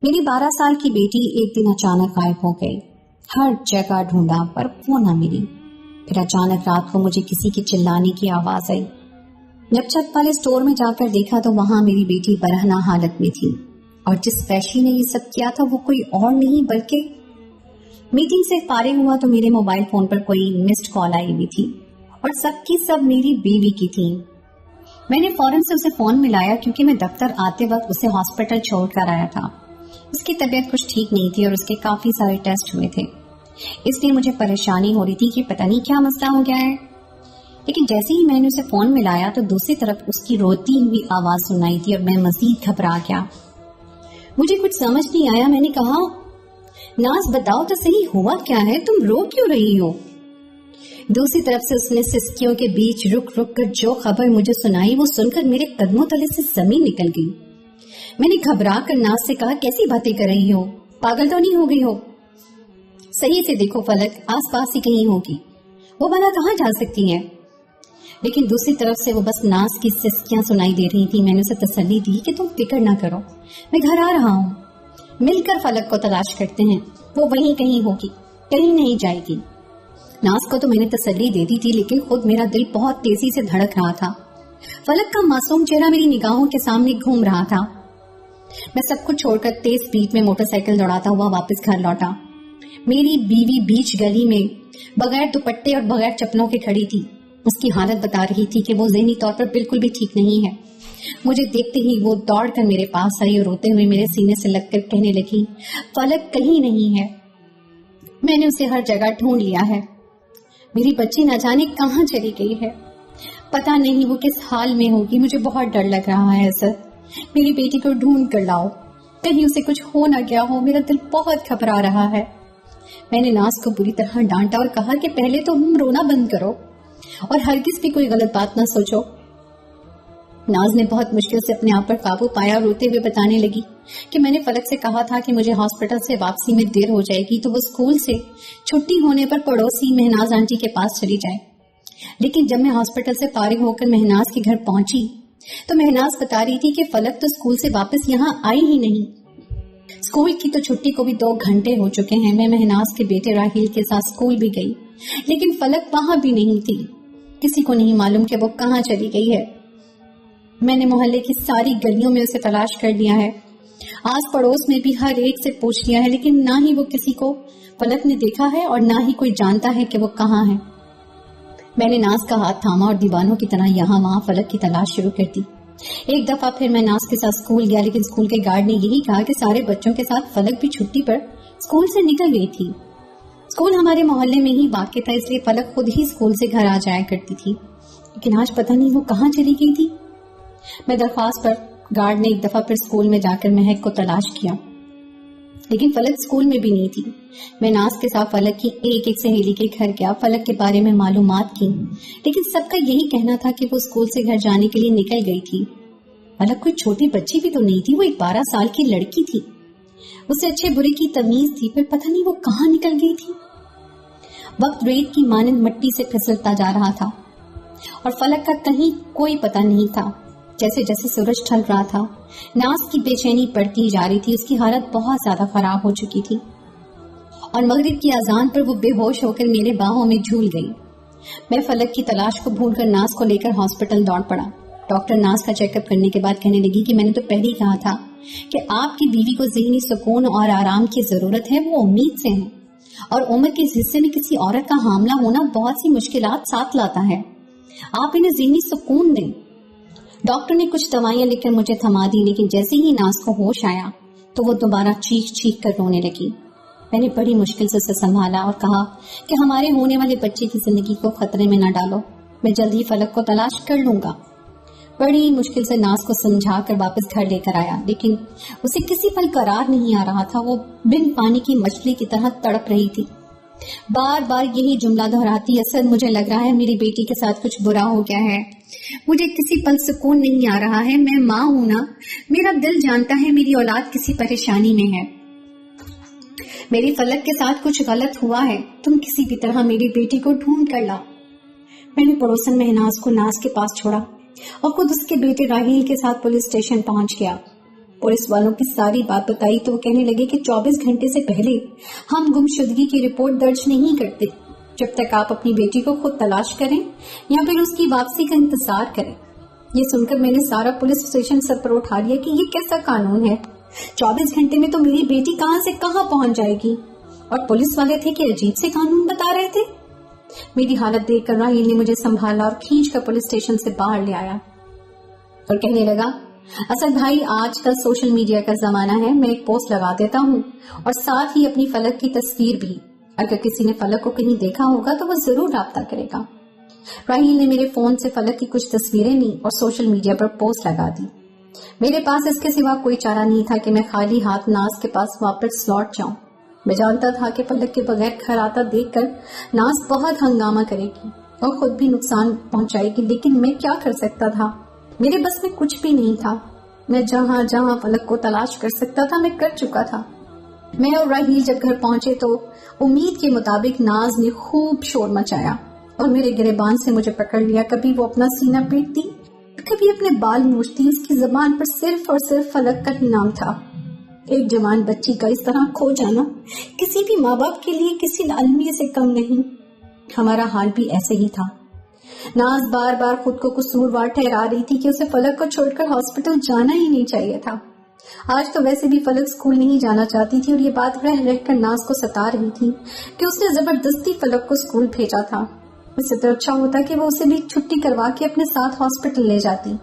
मेरी 12 साल की बेटी एक दिन अचानक गायब हो गई। हर जगह ढूंढा पर वो ना मिली। फिर अचानक रात को मुझे किसी के चिल्लाने की आवाज आई। जब छत वाले स्टोर में जाकर देखा तो वहां मेरी बेटी बरहना हालत में थी और जिस वैशी ने ये सब किया था वो कोई और नहीं बल्कि मीटिंग से फारिग हुआ तो मेरे मोबाइल फोन पर कोई मिस्ड कॉल आई हुई थी और सबकी सब मेरी बीवी की थी। मैंने फौरन से उसे फोन मिलाया क्योंकि मैं दफ्तर आते वक्त उसे हॉस्पिटल छोड़कर आया था। उसकी तबीयत कुछ ठीक नहीं थी और उसके काफी सारे टेस्ट हुए थे, इसलिए मुझे परेशानी हो रही थी कि पता नहीं क्या मसला हो गया है। लेकिन जैसे ही मैंने उसे फोन मिलाया तो दूसरी तरफ उसकी रोती हुई आवाज सुनाई थी और मैं मजीद घबरा गया। मुझे कुछ समझ नहीं आया। मैंने कहा, नाज बताओ तो सही हुआ क्या है, तुम रो क्यों रही हो? दूसरी तरफ से उसने सिसकियों के बीच रुक रुक कर जो खबर मुझे सुनाई वो सुनकर मेरे कदमों तले से जमीन निकल गई। मैंने घबरा कर नाज से कहा, कैसी बातें कर रही हो, पागल तो नहीं हो गई हो? सही से देखो फलक, आस पास ही कहीं होगी, वो भला कहाँ जा सकती है? लेकिन दूसरी तरफ से वो बस नाज की सिसकियां सुनाई दे रही थी। मैंने उसे तसल्ली दी कि तुम फिक्र ना करो, मैं घर आ रहा हूँ, मिलकर फलक को तलाश करते हैं, वो वहीं कहीं होगी, कहीं नहीं जाएगी। नाज को तो मैंने तसल्ली दे दी थी लेकिन खुद मेरा दिल बहुत तेजी से धड़क रहा था। फलक का मासूम चेहरा मेरी निगाहों के सामने घूम रहा था। मैं सब कुछ छोड़कर तेज स्पीड में मोटरसाइकिल दौड़ाता हुआ वापस घर लौटा। मेरी बीवी बीच गली में बगैर दुपट्टे और बगैर चप्पलों के खड़ी थी। उसकी हालत बता रही थी कि वो ज़हनी तौर पर बिल्कुल भी ठीक नहीं है। मुझे देखते ही वो दौड़कर मेरे पास आई और रोते हुए मेरे सीने से लगकर कहने लगी, फलक कहीं नहीं है, मैंने उसे हर जगह ढूंढ लिया है, मेरी बच्ची न जाने कहाँ चली गई है, पता नहीं वो किस हाल में होगी, मुझे बहुत डर लग रहा है सर, मेरी बेटी को ढूंढ कर लाओ, कहीं उसे कुछ हो ना गया हो, मेरा दिल बहुत घबरा रहा है। मैंने नाज को बुरी तरह डांटा और कहा कि पहले तो तुम रोना बंद करो और हरगिज भी कोई गलत बात ना सोचो। नाज ने बहुत मुश्किल से अपने आप पर काबू पाया और रोते हुए बताने लगी कि मैंने फलक से कहा था कि मुझे हॉस्पिटल से वापसी में देर हो जाएगी तो वो स्कूल से छुट्टी होने पर पड़ोसी महनाज आंटी के पास चली जाए। लेकिन जब मैं हॉस्पिटल से फारिग होकर महनाज के घर पहुंची तो महनाज बता रही थी कि फलक तो स्कूल से वापस यहाँ आई ही नहीं। स्कूल की तो छुट्टी को भी 2 घंटे हो चुके हैं। मैं महनाज के बेटे राहिल के साथ स्कूल भी गई लेकिन फलक वहां भी नहीं थी। किसी को नहीं मालूम कि वो कहाँ चली गई है। मैंने मोहल्ले की सारी गलियों में उसे तलाश कर लिया है, आस पड़ोस में भी हर एक से पूछ लिया है, लेकिन ना ही वो किसी को फलक ने देखा है और ना ही कोई जानता है कि वो कहाँ है। मैंने नाज का हाथ थामा और दीवानों की तरह यहाँ वहां फलक की तलाश शुरू कर दी। एक दफा फिर मैं नाज के साथ स्कूल गया लेकिन स्कूल के गार्ड ने यही कहा कि सारे बच्चों के साथ फलक भी छुट्टी पर स्कूल से निकल गई थी। स्कूल हमारे मोहल्ले में ही वाक़ था, इसलिए फलक खुद ही स्कूल से घर आ जाया करती थी। लेकिन आज पता नहीं वो कहाँ चली गई थी। मैं दरख्वास्त पर गार्ड ने एक दफा फिर स्कूल में जाकर महक को तलाश किया लेकिन फलक स्कूल में भी नहीं थी। मैं नाज के साथ फलक की एक एक सहेली के घर गया, फलक के बारे में मालूमात की, लेकिन सबका यही कहना था कि वो स्कूल से घर जाने के लिए निकल गई थी। फलक कोई छोटी बच्ची भी तो नहीं थी, वो एक 12 साल की लड़की थी। उसे अच्छे बुरे की तमीज थी, पर पता नहीं वो कहाँ निकल गई थी। वक्त रेत की मानंद मिट्टी से फिसलता जा रहा था और फलक का कहीं कोई पता नहीं था। जैसे जैसे सूरज ढल रहा था नाज की बेचैनी बढ़ती जा रही थी। उसकी हालत बहुत ज्यादा खराब हो चुकी थी और मगरिब की अजान पर वो बेहोश होकर मेरे बाहों में झूल गई। मैं फलक की तलाश को भूलकर नाज को लेकर हॉस्पिटल दौड़ पड़ा। डॉक्टर नाज का चेकअप करने के बाद कहने लगी कि मैंने तो पहले ही कहा था कि आपकी बीवी को ज़हनी सुकून और आराम की जरूरत है, वो उम्मीद से है और उम्र के इस हिस्से में किसी औरत का हामला होना बहुत सी मुश्किलात साथ लाता है, आप इन्हें ज़हनी सुकून दें। डॉक्टर ने कुछ दवाइयां लिखकर मुझे थमा दी, लेकिन जैसे ही नाज को होश आया तो वो दोबारा चीख चीख कर रोने लगी। मैंने बड़ी मुश्किल से उसे संभाला और कहा कि हमारे होने वाले बच्चे की जिंदगी को खतरे में न डालो, मैं जल्द ही फलक को तलाश कर लूंगा। बड़ी मुश्किल से नाज को समझा कर वापस घर लेकर आया, लेकिन उसे किसी पल करार नहीं आ रहा था। वो बिन पानी की मछली की तरह तड़प रही थी, बार बार यही जुमला दोहराती, असद मुझे लग रहा है मेरी बेटी के साथ कुछ बुरा हो गया है, मुझे किसी पल सुकून नहीं आ रहा है, मैं माँ हूं ना, मेरा दिल जानता है मेरी औलाद किसी परेशानी में है, मेरी फलक के साथ कुछ गलत हुआ है, तुम किसी भी तरह मेरी बेटी को ढूंढ कर लाओ। मैंने पड़ोसन महनाज को नाज के पास छोड़ा और खुद उसके बेटे राहिल के साथ पुलिस स्टेशन पहुंच गया। पुलिस वालों की सारी बात बताई तो वो कहने लगे कि 24 घंटे से पहले हम गुमशुदगी की रिपोर्ट दर्ज नहीं करते जब तक आप अपनी बेटी को खुद तलाश करें या फिर उसकी वापसी का इंतजार करें। ये सुनकर मैंने सारा पुलिस स्टेशन सर पर उठा लिया कि ये कैसा कानून है, 24 घंटे में तो मेरी बेटी कहां से कहां पहुंच जाएगी। और पुलिस वाले थे कि अजीब से कानून बता रहे थे। मेरी हालत देखकर राहिल ने मुझे संभाला और खींच कर पुलिस स्टेशन से बाहर ले आया और कहने लगा, असल भाई आजकल सोशल मीडिया का जमाना है, मैं एक पोस्ट लगा देता हूँ और साथ ही अपनी फलक की तस्वीर भी। अगर किसी ने फलक को कहीं देखा होगा तो वो जरूर राब्ता करेगा। राहिल ने मेरे फोन से फलक की कुछ तस्वीरें ली और सोशल मीडिया पर पोस्ट लगा दी। मेरे पास इसके सिवा कोई चारा नहीं था कि मैं खाली हाथ नाज के पास वापस लौट जाऊं। मैं जानता था कि फलक के बगैर घर आता देखकर नाज बहुत हंगामा करेगी और खुद भी नुकसान पहुंचाएगी, लेकिन मैं क्या कर सकता था, मेरे बस में कुछ भी नहीं था। मैं जहां जहां फलक को तलाश कर सकता था मैं कर चुका था। मैं और राहिल जब घर पहुंचे तो उम्मीद के मुताबिक नाज ने खूब शोर मचाया और मेरे गिरेबान से मुझे पकड़ लिया। कभी वो अपना सीना पीटती, कभी अपने बाल नोचती। उसकी जबान पर सिर्फ और सिर्फ फलक का ही नाम था। एक जवान बच्ची का इस तरह खो जाना किसी भी माँ बाप के लिए किसी अलमिया से कम नहीं। हमारा हाल भी ऐसे ही था। नाज बार बार खुद को कसूरवार ठहरा रही थी कि उसे फलक को छोड़कर हॉस्पिटल जाना ही नहीं चाहिए था। आज तो वैसे भी फलक स्कूल नहीं जाना चाहती थी और ये बात रह रहकर नाज को सता रही थी कि उसने जबरदस्ती फलक को स्कूल भेजा था। इससे तो अच्छा होता कि वो उसे भी छुट्टी करवा के अपने साथ हॉस्पिटल ले जाती।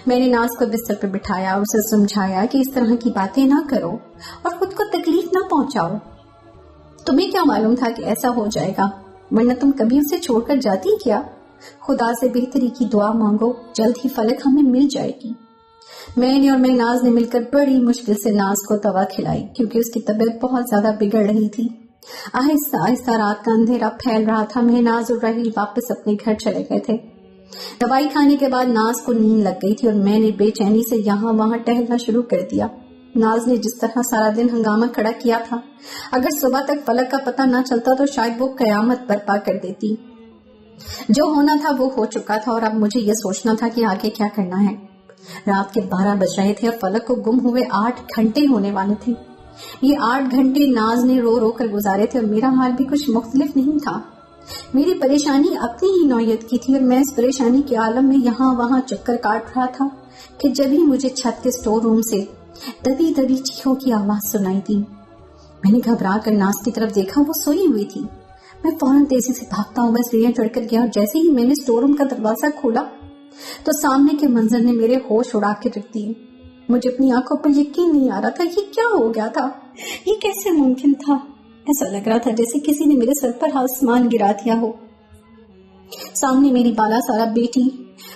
मैंने नाज को बिस्तर पर बिठाया, उसे समझाया कि इस तरह की बातें ना करो और खुद को तकलीफ ना पहुंचाओ। तुम्हें क्या मालूम था कि ऐसा हो जाएगा, वरना तुम कभी उसे छोड़कर जाती क्या। खुदा से बेहतरी की दुआ मांगो, जल्द ही फलक हमें मिल जाएगी। मैंने और नाज ने मिलकर बड़ी मुश्किल से नाज को दवा खिलाई क्योंकि उसकी तबीयत बहुत ज्यादा बिगड़ रही थी। आहिस्ता आहिस्ता रात का अंधेरा फैल रहा था। मैं, नाज और राहिल वापस अपने घर चले गए थे। दवाई खाने के बाद नाज को नींद लग गई थी और मैंने बेचैनी से यहाँ वहां टहलना शुरू कर दिया। नाज ने जिस तरह सारा दिन हंगामा खड़ा किया था, अगर सुबह तक फलक का पता न चलता तो शायद वो कयामत बर्पा कर देती। जो होना था वो हो चुका था और अब मुझे ये सोचना था कि आगे क्या करना है। रात के 12 बज रहे थे और फलक को गुम हुए 8 घंटे होने वाले थे। ये 8 घंटे नाज ने रो रो कर गुजारे थे और मेरा हाल भी कुछ मुख्तलिफ नहीं था। मेरी परेशानी अपनी ही नौयत की थी और मैं इस परेशानी के आलम में यहाँ वहां चक्कर काट रहा था कि जब ही मुझे छत के स्टोर रूम से दबी दबी चीखों की आवाज सुनाई दी। मैंने घबरा कर नाज की तरफ देखा, वो सोई हुई थी। मैं फौरन तेजी से भागता हुआ सीढ़ियां चढ़कर गया और जैसे ही मैंने स्टोर रूम का दरवाजा खोला तो सामने के मंजर ने मेरे होश उड़ा के रख दिए। मुझे अपनी आंखों पर यकीन नहीं आ रहा था। ये क्या हो गया था, ये कैसे मुमकिन था। ऐसा लग रहा था जैसे किसी ने मेरे सर पर आसमान गिरा दिया हो। सामने मेरी बाला सारा बेटी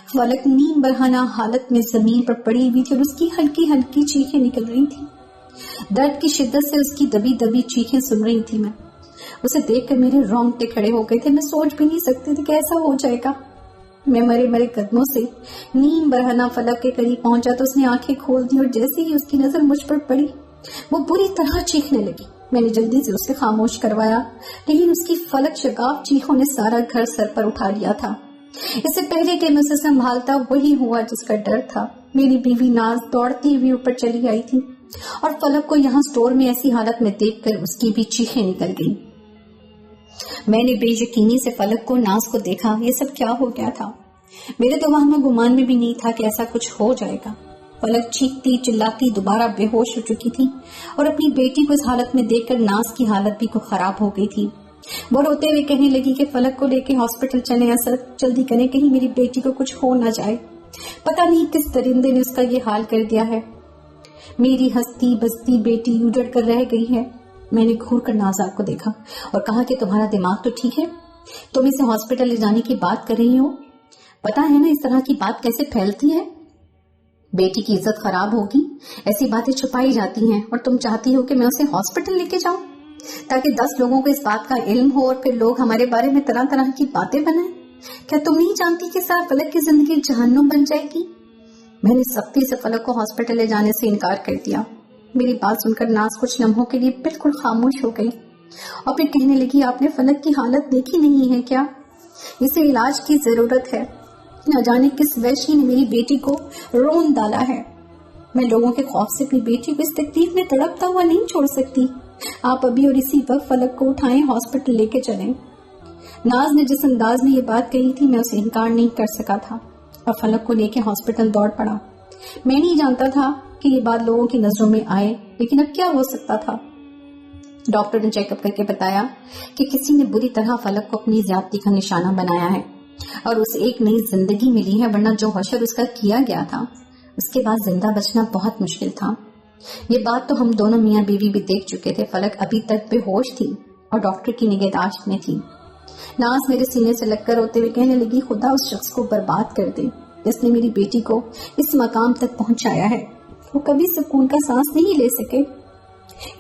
फलक नीम बरहाना हालत में जमीन पर पड़ी हुई थी और उसकी हल्की हल्की चीखें निकल रही थी। दर्द की शिद्दत से उसकी दबी दबी चीखें सुन रही थी। मैं उसे देखकर मेरे रोंगटे खड़े हो गए थे। मैं सोच भी नहीं सकती थी कि ऐसा हो जाएगा। मैं मरे मरे कदमों से नीम बरहना फलक के करीब पहुंचा तो उसने आंखें खोल दी और जैसे ही उसकी नजर मुझ पर पड़ी वो बुरी तरह चीखने लगी। मैंने जल्दी से उसे खामोश करवाया, लेकिन उसकी फलक शगाफ चीखों ने सारा घर सर पर उठा लिया था। इससे पहले कि मैं उसे संभालता वही हुआ जिसका डर था। मेरी बीवी नाज दौड़ती हुई ऊपर चली आई थी और फलक को यहाँ स्टोर में ऐसी हालत में देखकर उसकी भी चीखें निकल गईं। मैंने बेयकीनी से फलक को, नाज को देखा। ये सब क्या हो गया था। मेरे तो वहां गुमान में भी नहीं था कि ऐसा कुछ हो जाएगा। फलक चीखती चिल्लाती दोबारा बेहोश हो चुकी थी और अपनी बेटी को इस हालत में देखकर नाज की हालत भी खराब हो गई थी। वो रोते हुए कहने लगी कि फलक को लेके हॉस्पिटल चले या सर जल्दी करें, कहीं मेरी बेटी को कुछ हो ना जाए। पता नहीं किस दरिंदे ने उसका ये हाल कर दिया है। मेरी हंसती बसती बेटी उजड़ कर रह गई है। मैंने घूर कर नाज़ार को देखा और कहा कि तुम्हारा दिमाग तो ठीक है, तुम इसे हॉस्पिटल ले जाने की बात कर रही हो। पता है ना इस तरह की बात कैसे फैलती है। बेटी की इज्जत खराब होगी, ऐसी बातें छुपाई जाती हैं और तुम चाहती हो कि मैं उसे हॉस्पिटल लेके जाऊं ताकि 10 लोगों को इस बात का इल्म हो और फिर लोग हमारे बारे में तरह तरह की बातें बनाएं। क्या तुम नहीं जानती कि सारा फलक की जिंदगी जहन्नुम बन जाएगी। मैंने सख्ती से फलक को हॉस्पिटल ले जाने से इनकार कर दिया। मेरी बात सुनकर नाज कुछ लम्हों के लिए बिल्कुल खामोश हो गई और फिर कहने लगी, आपने फलक की हालत देखी नहीं है क्या, इसे इलाज की जरूरत है। न जाने किस वैश्य ने मेरी बेटी को रोन डाला है। मैं लोगों के खौफ से अपनी बेटी को इस तकलीफ में तड़पता हुआ नहीं छोड़ सकती। आप अभी और इसी वक्त फलक को उठाएं, हॉस्पिटल लेके चलें। नाज ने जिस अंदाज में ये बात कही थी, मैं उसे इनकार नहीं कर सका था और फलक को लेके हॉस्पिटल दौड़ पड़ा। मैं नहीं जानता था कि ये बात लोगों की नजरों में आए, लेकिन अब क्या हो सकता था। डॉक्टर ने चेकअप करके बताया कि किसी ने बुरी तरह फलक को अपनी ज्यादती का निशाना बनाया है और उसे एक नई जिंदगी मिली है, वरना जो हशर उसका किया गया था उसके बाद जिंदा बचना बहुत मुश्किल था। ये बात तो हम दोनों मियाँ बीवी भी देख चुके थे। फलक अभी तक बेहोश थी और डॉक्टर की निगहदाश्त में थी। नाज मेरे सीने से लगकर रोते हुए कहने लगी, खुदा उस शख्स को बर्बाद कर दे जिसने मेरी बेटी को इस मकाम तक पहुंचाया है। वो कभी सुकून का सांस नहीं ले सके।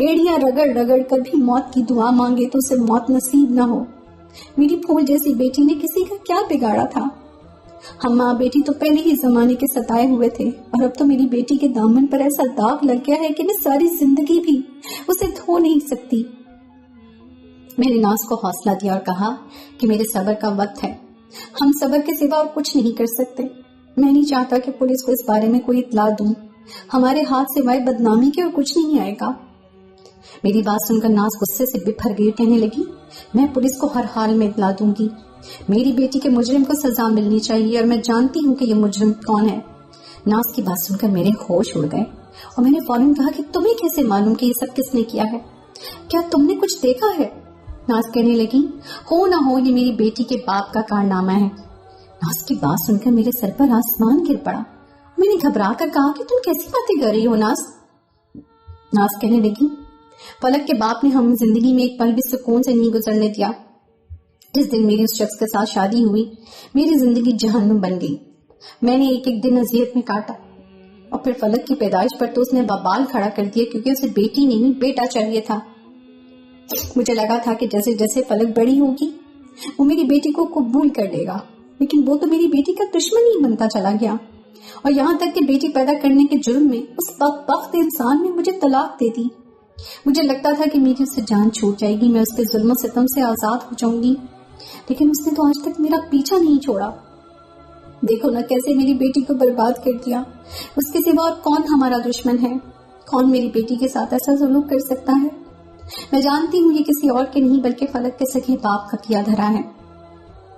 एड़ियां रगड़ रगड़ कर भी मौत की दुआ मांगे तो उसे मौत नसीब न हो। मेरी फूल जैसी बेटी ने किसी का क्या बिगाड़ा था। हम माँ बेटी तो पहले ही जमाने के सताए हुए थे और अब तो मेरी बेटी के दामन पर ऐसा दाग लग गया है कि मैं सारी जिंदगी भी उसे धो नहीं सकती। मैंने नाज को हौसला दिया और कहा कि मेरे सब्र का वक्त है, हम सब्र के सिवा और कुछ नहीं कर सकते। मैं नहीं चाहता कि पुलिस को इस बारे में कोई इत्तला दूं। हमारे हाथ सिवाय बदनामी के और कुछ नहीं आएगा। मेरी बात सुनकर नाज गुस्से से बिफर गई, कहने लगी, मैं पुलिस को हर हाल में इत्तला दूंगी। मेरी बेटी के मुजरिम को सजा मिलनी चाहिए और मैं जानती हूँ कि ये मुजरिम कौन है। नाज की बात सुनकर मेरे होश उड़ गए और मैंने फौरन कहा कि तुम्हें कैसे मालूम कि ये सब किसने किया है? क्या तुमने कुछ देखा है? नाज कहने लगी, हो ना हो ये मेरी बेटी के बाप का कारनामा है। नाज की बात सुनकर मेरे सर पर आसमान गिर पड़ा। मैंने घबरा कर कहा कि तुम कैसी बातें कर रही हो नाज? नाज कहने लगी, फलक के बाप ने हमें जिंदगी में एक पल भी सुकून से नहीं गुजरने दिया। जिस दिन मेरी उस शख्स के साथ शादी हुई, मेरी जिंदगी जहन्नुम बन गई। मैंने एक एक दिन अजियत में काटा और फिर फलक की पैदाइश पर तो उसने बबाल खड़ा कर दिया, क्योंकि उसे बेटी नहीं बेटा चाहिए था। मुझे लगा था कि जैसे जैसे फलक बड़ी होगी वो मेरी बेटी को कबूल कर लेगा, लेकिन वो तो मेरी बेटी का दुश्मन ही बनता चला गया और यहाँ तक कि बेटी पैदा करने के जुर्म में उस बदबख्त इंसान ने मुझे तलाक दे दी। मुझे लगता था कि मेरी उससे जान छूट जाएगी, मैं उसके जुल्म सितम से आजाद हो जाऊंगी, लेकिन उसने तो आज तक मेरा पीछा नहीं छोड़ा। देखो ना कैसे मेरी बेटी को बर्बाद कर दिया। उसके सिवा और कौन हमारा दुश्मन है? कौन मेरी बेटी के साथ ऐसा जुल्म कर सकता है? मैं जानती हूँ ये किसी और के नहीं बल्कि फलक के सगे बाप का किया धरा है।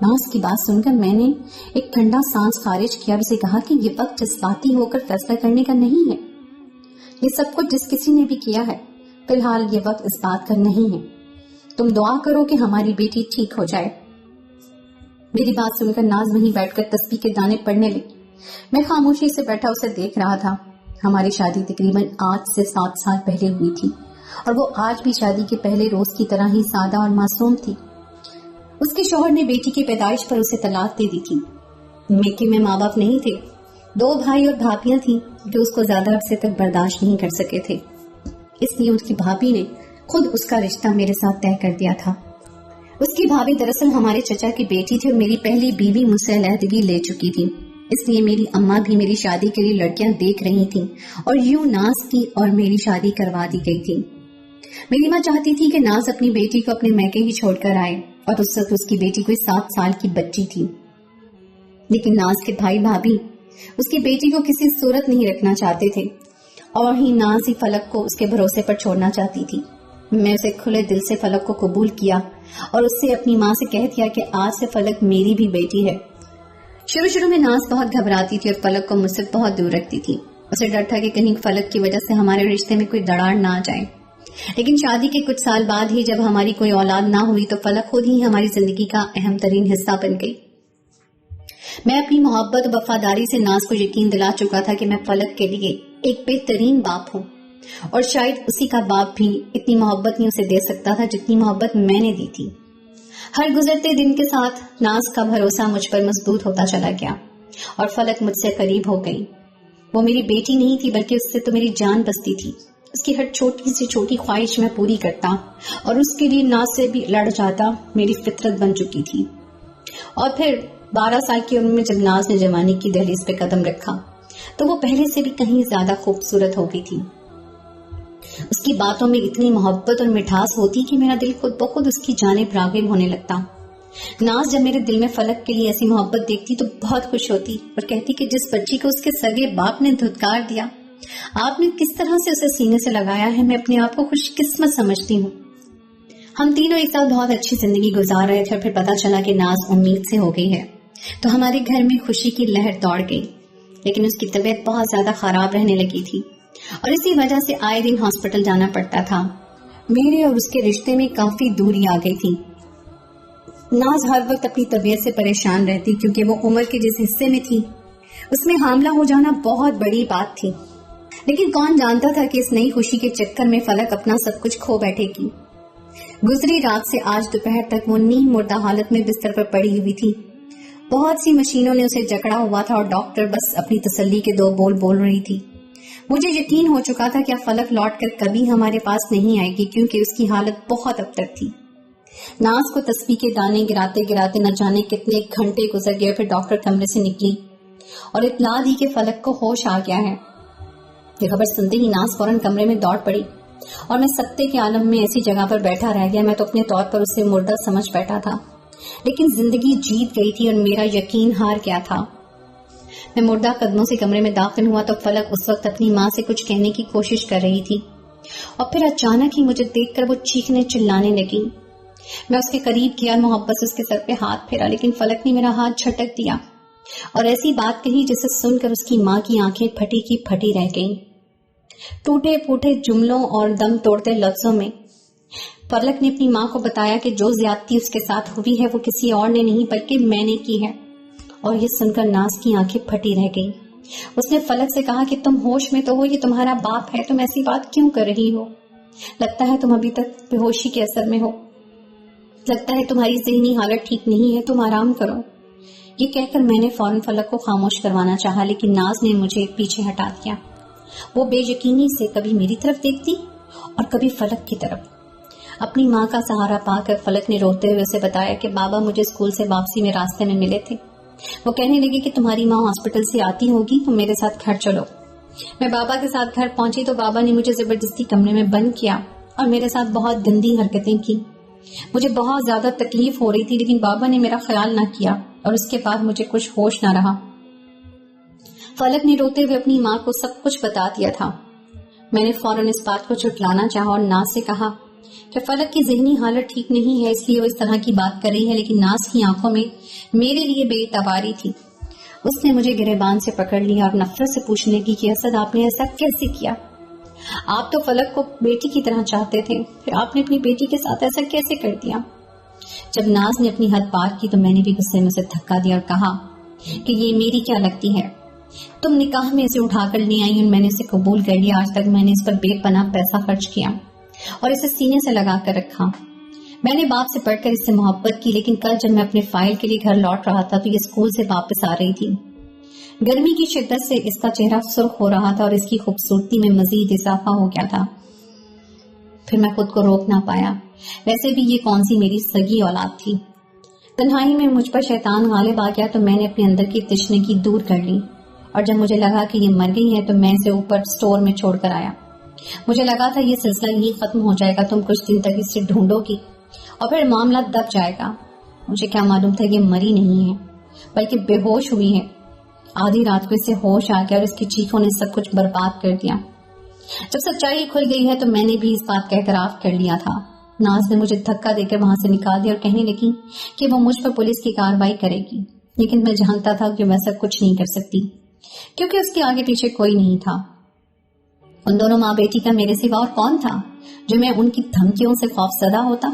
नाज की बात सुनकर मैंने एक ठंडा सांस खारिज किया और उसे कहा कि ये वक्त जज्बाती होकर फैसला करने का नहीं है। ये सब कुछ जिस किसी ने भी किया है, फिलहाल ये वक्त इस बात का नहीं है। तुम दुआ करो कि हमारी बेटी ठीक हो जाए। मेरी बात सुनकर नाज वहीं बैठकर तस्बीह के दाने पढ़ने लगी। मैं खामोशी से बैठा उसे देख रहा था। हमारी शादी तकरीबन 8 से 7 साल पहले हुई थी और वो आज भी शादी के पहले रोज की तरह ही सादा और मासूम थी। उसके शौहर ने बेटी की पैदाइश पर उसे तलाक दे दी थी। मेके में माँ बाप नहीं थे, 2 भाई और भाभियां थी जो उसको ज्यादा अरसे तक बर्दाश्त नहीं कर सके थे, इसलिए उसकी भाभी ने खुद उसका रिश्ता मेरे साथ तय कर दिया था। उसकी भाभी दरअसल हमारे चचा की बेटी थी और मेरी पहली बीवी मुझसे अलहदगी ले चुकी थी, इसलिए मेरी अम्मा भी मेरी शादी के लिए लड़कियां देख रही थी और यूं नाज की और मेरी शादी करवा दी गई थी। मेरी माँ चाहती थी कि नाज अपनी बेटी को अपने मैके ही छोड़कर आए और उस वक्त उसकी बेटी कोई 7 साल की बच्ची थी, लेकिन नाज के भाई भाभी उसकी बेटी को किसी सूरत नहीं रखना चाहते थे और वहीं नाज ही फलक को उसके भरोसे पर छोड़ना चाहती थी। मैं उसे खुले दिल से फलक को कबूल किया और उससे अपनी माँ से कह दिया कि आज से फलक मेरी भी बेटी है। शुरू में नाज बहुत घबराती थी और फलक को मुझसे बहुत दूर रखती थी। उसे डर था कि कहीं फलक की वजह से हमारे रिश्ते में कोई दरार ना आ जाए। लेकिन शादी के कुछ साल बाद ही जब हमारी कोई औलाद ना हुई तो फलक खुद ही हमारी जिंदगी का अहम तरीन हिस्सा बन गई। मैं अपनी मोहब्बत और वफादारी से नाज को यकीन दिला चुका था कि मैं फलक के लिए एक बेहतरीन बाप हूँ और शायद उसी का बाप भी इतनी मोहब्बत नहीं उसे दे सकता था जितनी मोहब्बत मैंने दी थी। हर गुजरते दिन के साथ नाज का भरोसा मुझ पर मजबूत होता चला गया और फलक मुझसे करीब हो गई। वो मेरी बेटी नहीं थी बल्कि उससे तो मेरी जान बसती थी। उसकी हर छोटी से छोटी ख्वाहिश मैं पूरी करता और उसके लिए नाज से भी लड़ जाता मेरी फितरत बन चुकी थी। और फिर 12 साल की उम्र में जब नाज ने जवानी की दहलीज पे कदम रखा तो वो पहले से भी कहीं ज्यादा खूबसूरत हो गई थी। उसकी बातों में इतनी मोहब्बत और मिठास होती कि मेरा दिल खुद ब खुद उसकी जानिब राग़िब होने लगता। नाज जब मेरे दिल में फलक के लिए ऐसी मोहब्बत देखती तो बहुत खुश होती और कहती कि जिस बच्ची को उसके सगे बाप ने धुतकार दिया آپ نے کس طرح سے اسے سینے سے لگایا ہے، میں اپنے آپ کو خوش قسمت سمجھتی ہوں۔ ہم تینوں ایک ساتھ بہت اچھی زندگی گزار رہے تھے اور پھر پتا چلا کہ ناز امید سے ہو گئی ہے، تو ہمارے گھر میں خوشی کی لہر دوڑ گئی، لیکن اس کی طبیعت بہت زیادہ خراب رہنے لگی تھی اور اسی وجہ سے آئے دن ہاسپٹل جانا پڑتا تھا۔ میرے اور اس کے رشتے میں کافی دوری آ گئی تھی۔ ناز ہر وقت اپنی طبیعت سے پریشان رہتی کیونکہ وہ عمر کے جس حصے میں تھی اس میں حاملہ ہو جانا بہت بڑی بات تھی، لیکن کون جانتا تھا کہ اس نئی خوشی کے چکر میں فلک اپنا سب کچھ کھو بیٹھے گی۔ گزری رات سے آج دوپہر تک وہ نیم مردہ حالت میں بستر پر پڑی ہوئی تھی۔ بہت سی مشینوں نے اسے جکڑا ہوا تھا اور ڈاکٹر بس اپنی تسلی کے 2 بول بول رہی تھی۔ مجھے یقین ہو چکا تھا کہ اب فلک لوٹ کر کبھی ہمارے پاس نہیں آئے گی کیونکہ اس کی حالت بہت ابتر تھی۔ ناز کو تسبیح کے دانے گراتے گراتے نہ جانے کتنے گھنٹے گزر گئے، پھر ڈاکٹر کمرے سے نکلی اور اطلاع دی کہ فلک کو ہوش آ گیا ہے۔ یہ خبر سنتے ہی ناز فوراً کمرے میں دوڑ پڑی اور میں سکتے کے عالم میں ایسی جگہ پر بیٹھا رہ گیا۔ میں تو اپنے طور پر اسے مردہ سمجھ بیٹھا تھا، لیکن زندگی جیت گئی تھی اور میرا یقین ہار گیا تھا۔ میں مردہ قدموں سے کمرے میں داخل ہوا تو فلک اس وقت اپنی ماں سے کچھ کہنے کی کوشش کر رہی تھی اور پھر اچانک ہی مجھے دیکھ کر وہ چیخنے چلانے لگی۔ میں اس کے قریب کیا اور محبت سے اس کے سر پہ ہاتھ پھیرا، لیکن فلک نے میرا ہاتھ جھٹک دیا اور ایسی بات کہی جسے سن کر اس کی ماں کی آنکھیں پھٹی کی پھٹی رہ گئیں۔ ٹوٹے پھوٹے جملوں اور دم توڑتے لفظوں میں فلک نے اپنی ماں کو بتایا کہ جو زیادتی اس کے ساتھ ہوئی ہے وہ کسی اور نے نہیں بلکہ میں نے کی ہے، اور یہ سن کر ناز کی آنکھیں پھٹی رہ گئی۔ اس نے فلک سے کہا کہ تم ہوش میں تو ہو، یہ تمہارا باپ ہے، تم ایسی بات کیوں کر رہی ہو؟ لگتا ہے تم ابھی تک بے ہوشی کے اثر میں ہو، لگتا ہے تمہاری ذہنی حالت ٹھیک نہیں ہے، تم آرام کرو۔ یہ کہہ کر میں نے فوراً فلک کو خاموش کروانا چاہا، لیکن ناز نے مجھے پیچھے ہٹا دیا۔ وہ بے یقینی سے کبھی میری طرف دیکھتی اور کبھی فلک کی طرف۔ اپنی ماں کا سہارا پا کر فلک نے روتے ہوئے اسے بتایا کہ بابا مجھے اسکول سے واپسی میں راستے میں ملے تھے، وہ کہنے لگے کہ تمہاری ماں ہاسپٹل سے آتی ہوگی، تم میرے ساتھ گھر چلو۔ میں بابا کے ساتھ گھر پہنچی تو بابا نے مجھے زبردستی کمرے میں بند کیا اور میرے ساتھ بہت گندی حرکتیں کی۔ مجھے بہت زیادہ تکلیف ہو رہی تھی، لیکن بابا نے میرا خیال نہ کیا اور اس کے بعد مجھے کچھ ہوش نہ رہا۔ فلک نے روتے ہوئے اپنی ماں کو سب کچھ بتا دیا تھا۔ میں نے فوراً اس بات کو جھٹلانا چاہا اور ناز سے کہا کہ فلک کی ذہنی حالت ٹھیک نہیں ہے، اس لیے وہ اس طرح کی بات کر رہی ہے، لیکن ناز کی آنکھوں میں میرے لیے بے اعتباری تھی۔ اس نے مجھے گریبان سے پکڑ لیا اور نفرت سے پوچھنے لگی کہ اسد آپ نے ایسا کیسے کیا؟ آپ تو فلک کو بیٹی کی طرح چاہتے تھے، پھر آپ نے اپنی بیٹی کے ساتھ ایسا کیسے کر دیا؟ جب ناز نے اپنی حد پار کی تو میں نے بھی غصے میں اسے دھکا دیا اور کہا کہ یہ میری کیا لگتی ہے؟ تم نکاح میں اسے اٹھا کر لے آئی اور میں نے اسے قبول کر لیا۔ آج تک میں نے اس پر بے پناہ پیسہ خرچ کیا اور اسے سینے سے لگا کر رکھا۔ میں نے باپ سے پڑھ کر اس سے محبت کی، لیکن کل جب میں اپنے فائل کے لیے گھر لوٹ رہا تھا تو یہ اسکول سے واپس آ رہی تھی۔ گرمی کی شدت سے اس کا چہرہ سرخ ہو رہا تھا اور اس کی خوبصورتی میں مزید اضافہ ہو گیا تھا۔ پھر میں خود کو روک نہ پایا، ویسے بھی یہ کون سی میری سگی اولاد تھی۔ تنہائی میں مجھ پر شیطان غالب آ گیا تو میں نے اپنے اندر کی تشنگی دور کر لی، اور جب مجھے لگا کہ یہ مر گئی ہے تو میں اسے اوپر سٹور میں چھوڑ کر آیا۔ مجھے لگا تھا یہ سلسلہ یہی ختم ہو جائے گا، تم کچھ دن تک اسے ڈھونڈو گی اور پھر معاملہ دب جائے گا۔ مجھے کیا معلوم تھا یہ مری نہیں ہے بلکہ بے ہوش ہوئی ہے۔ آدھی رات کو اسے ہوش آ گیا اور اس کی چیخوں نے سب کچھ برباد کر دیا۔ جب سچائی کھل گئی ہے تو میں نے بھی اس بات کا اعتراف کر لیا تھا۔ ناز نے مجھے دھکا دے کر وہاں سے نکال دیا اور کہنے لگی کہ وہ مجھ پر پولیس کی کارروائی کرے گی، لیکن میں جانتا تھا کہ ویسا کچھ نہیں کر سکتی کیونکہ اس کے آگے پیچھے کوئی نہیں تھا۔ ان دونوں ماں بیٹی کا میرے سوا اور کون تھا جو میں ان کی دھمکیوں سے خوف زدہ ہوتا؟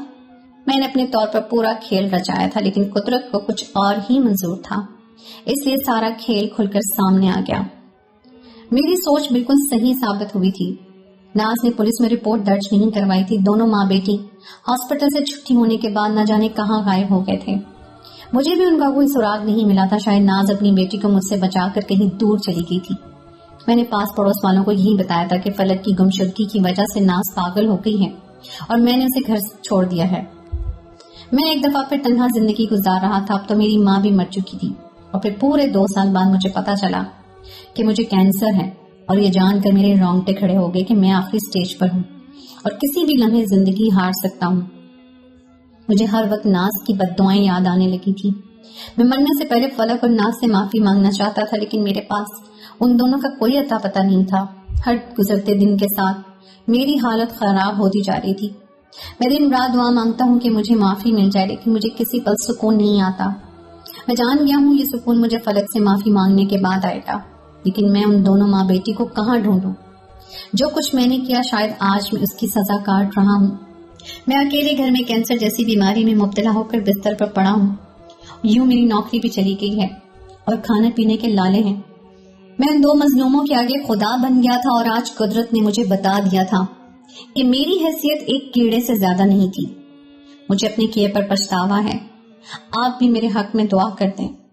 میں نے اپنے طور پر پورا کھیل رچایا تھا، لیکن قدرت کو کچھ اور ہی منظور تھا، اس لیے سارا کھیل کھل کر سامنے آ گیا۔ میری سوچ بالکل صحیح ثابت ہوئی تھی۔ ناز نے پولیس میں رپورٹ درج نہیں کروائی تھی۔ دونوں ماں بیٹی ہاسپٹل سے چھٹی ہونے کے بعد نہ جانے کہاں غائب ہو گئے تھے۔ مجھے بھی ان کا کوئی سراغ نہیں ملا تھا۔ شاید ناز اپنی بیٹی کو مجھ سے بچا کر کہیں دور چلی گئی تھی۔ میں نے پاس پڑوس والوں کو یہی بتایا تھا کہ فلک کی گمشدگی کی وجہ سے ناز پاگل ہو گئی ہے اور میں نے اسے گھر چھوڑ دیا ہے۔ میں ایک دفعہ پھر تنہا زندگی گزار رہا تھا۔ اب تو میری ماں بھی مر چکی تھی اور پھر پورے 2 سال بعد مجھے پتا چلا کہ مجھے کینسر ہے، اور یہ جان کر میرے رونگٹے کھڑے ہو گئے کہ میں آخری سٹیج پر ہوں اور کسی بھی لمحے زندگی ہار سکتا ہوں۔ مجھے ہر وقت ناز کی بددعائیں یاد آنے لگی تھی۔ میں مرنے سے پہلے فلک اور ناز سے معافی مانگنا چاہتا تھا، لیکن میرے پاس ان دونوں کا کوئی اتا پتا نہیں تھا۔ ہر گزرتے دن کے ساتھ میری حالت خراب ہوتی جا رہی تھی۔ میں دن رات دعا مانگتا ہوں کہ مجھے معافی مل جائے، لیکن مجھے کسی پل سکون نہیں آتا۔ میں جان گیا ہوں یہ سکون مجھے فلک سے معافی مانگنے کے بعد آئے گا، لیکن میں ان دونوں ماں بیٹی کو کہاں ڈھونڈوں؟ جو کچھ میں نے کیا شاید آج میں اس کی سزا کاٹ رہا ہوں۔ میں اکیلے گھر میں کینسر جیسی بیماری میں مبتلا ہو کر بستر پر پڑا ہوں۔ یوں میری نوکری بھی چلی گئی ہے اور کھانے پینے کے لالے ہیں۔ میں ان دو مظلوموں کے آگے خدا بن گیا تھا، اور آج قدرت نے مجھے بتا دیا تھا کہ میری حیثیت ایک کیڑے سے زیادہ نہیں تھی۔ مجھے اپنے کیے پر پچھتاوا ہے۔ آپ بھی میرے حق میں دعا کر دیں۔